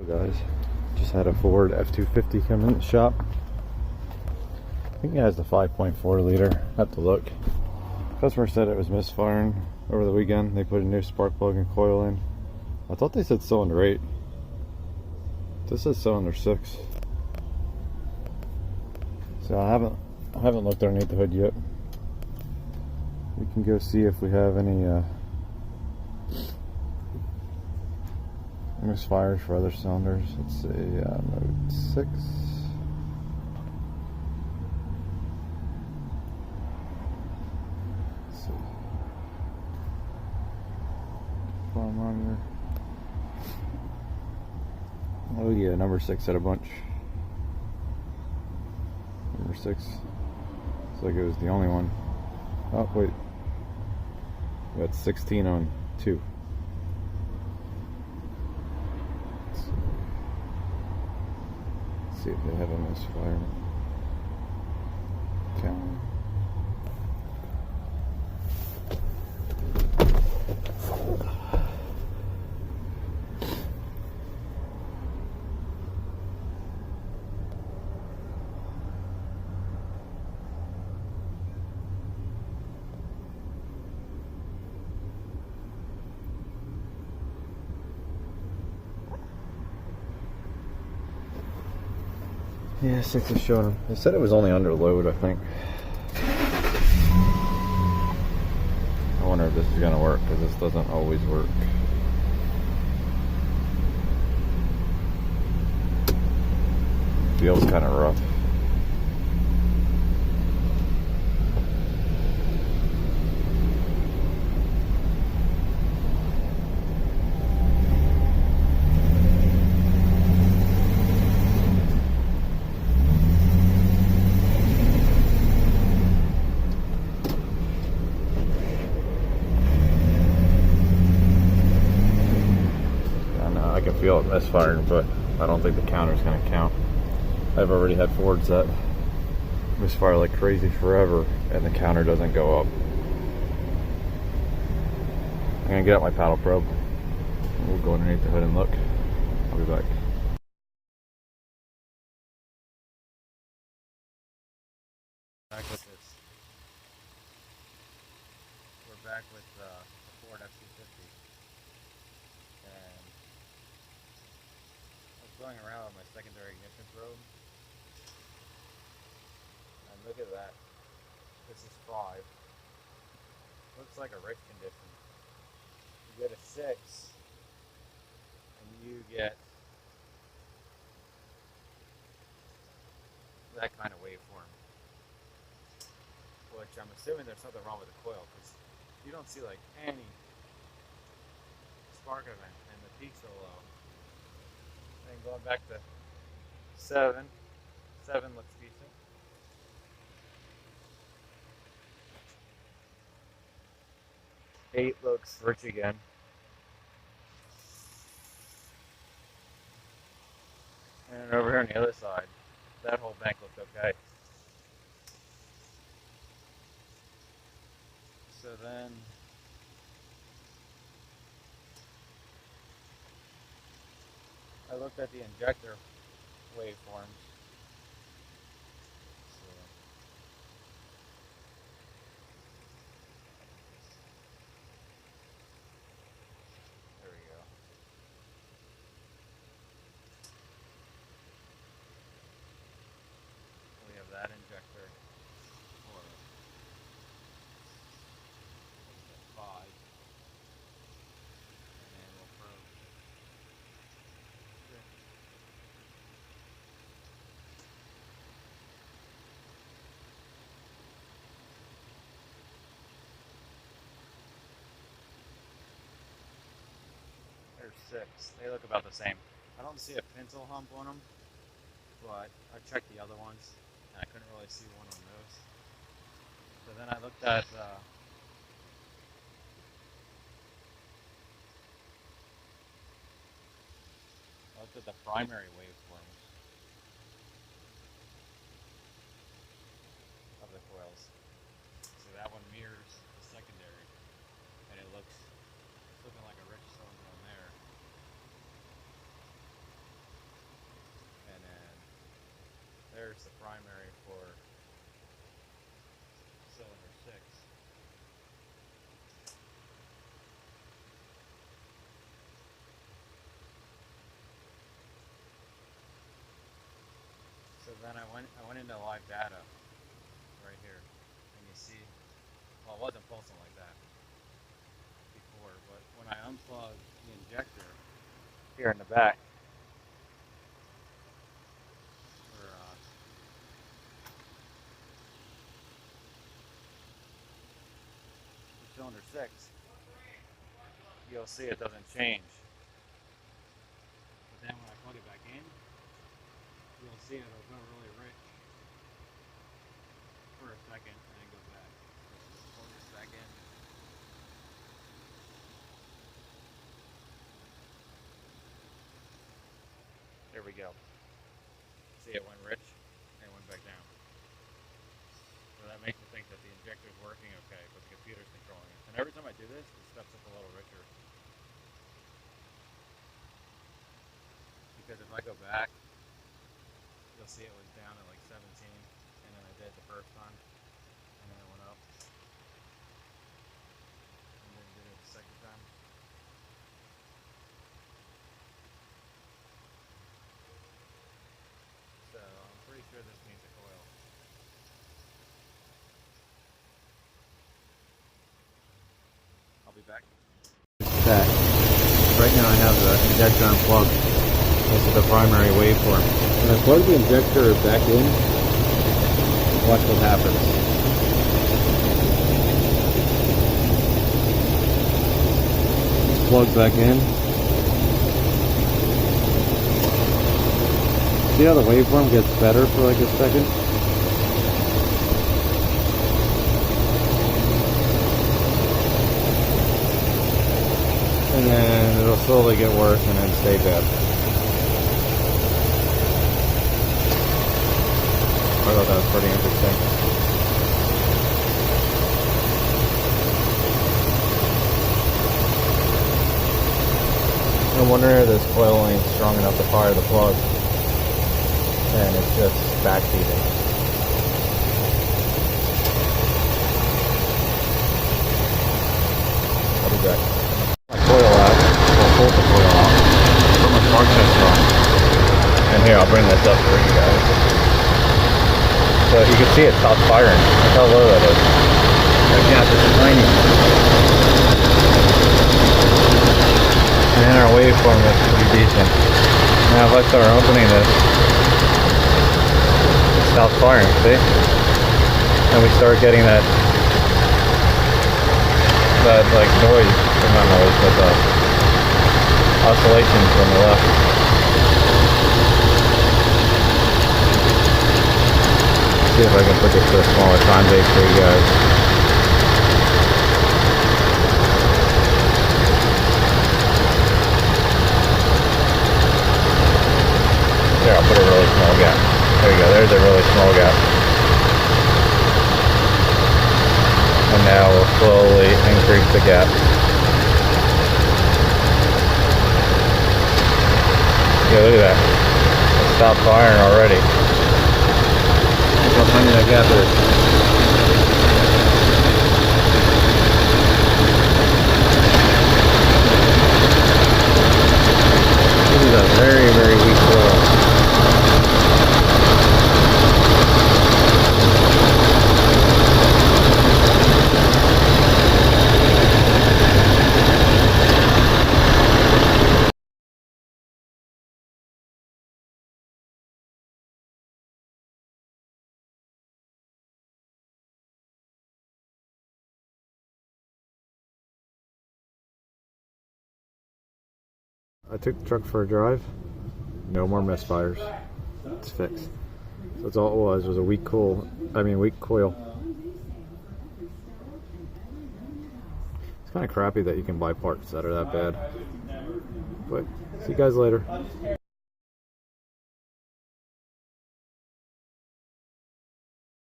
Guys, just had a Ford F-250 come in the shop. I think it has the 5.4 liter. Have to look. Customer said it was misfiring over the weekend. They put a new spark plug and coil in. I thought they said cylinder 8. This is cylinder 6. So I haven't looked underneath the hood yet. We can go see if we have any misfires for other cylinders. Let's see, mode 6. Let's see. Fire monitor. Oh yeah, number 6 had a bunch. Number 6. Looks like it was the only one. Oh wait. We got 16 on 2. See if they have a misfire count. Yeah, 6 is showing them. They said it was only under load, I think. I wonder if this is going to work, because this doesn't always work. Feels kind of rough. I can feel it misfiring, but I don't think the counter's going to count. I've already had Fords that misfire like crazy forever, and the counter doesn't go up. I'm going to get out my paddle probe. We'll go underneath the hood and look. I'll be back. Back with this. We're back with the Ford F-250. And I was going around with my secondary ignition probe, and look at that. This is 5. Looks like a rich condition. You get a 6, and you get that kind of waveform. Which I'm assuming there's something wrong with the coil, because you don't see like any spark event, and the peak's so low. Then going back to 7 looks decent. Eight looks rich again. And over here on the other side, that whole bank looked okay. So then I looked at the injector waveforms. So there we go. We have that injector for 5. And then we'll probe 6. There's 6. They look about the same. I don't see a pencil hump on them, but I checked the other ones, and I couldn't really see one on those. So then I looked at the primary waveforms of the coils. So that one mirrors the secondary, and it looks looking like a rich cylinder on there. went into live data right here, and you see, well, it wasn't pulsing like that before, but when I unplug the injector here in the back for cylinder 6, you'll see it doesn't change. But then when I plug it back in, you'll see it'll go really rich for a second and then go back. So plug this back in. There we go. See, it went rich and went back down. So that makes me think that the injector is working okay, but the computer's controlling it. And every time I do this, it steps up a little richer. Because if I go back, you'll see it was down at like 17, and then I did the first time, and then it went up, and then did it the second time. So I'm pretty sure this needs a coil. I'll be back. Back. Right now I have the injector unplugged. This is the primary waveform. When I plug the injector back in, watch what happens. Plugs back in. See how the waveform gets better for like a second? And then it'll slowly get worse and then stay bad. I thought that was pretty interesting. I'm wondering if this coil ain't strong enough to fire the plug. And it's just backfeeding. I'll be back. My coil out. I'll pull the coil out. Put my spark tester on. And here, I'll bring this up for you guys. So you can see it stopped firing. Look how low that is. That gap is tiny. And our waveform is pretty decent. Now if I start opening this, it stops firing, see? And we start getting that like noise, or not noise, but oscillations on the left. See if I can put this to a smaller time base for you guys. There, I'll put a really small gap. There you go, there's a really small gap. And now we'll slowly increase the gap. Yeah, look at that. It stopped firing already. Look how tiny that gap is. This is a very, very weak coil. I took the truck for a drive. No more misfires. It's fixed. So that's all it was a weak coil. It's kind of crappy that you can buy parts that are that bad. But see you guys later.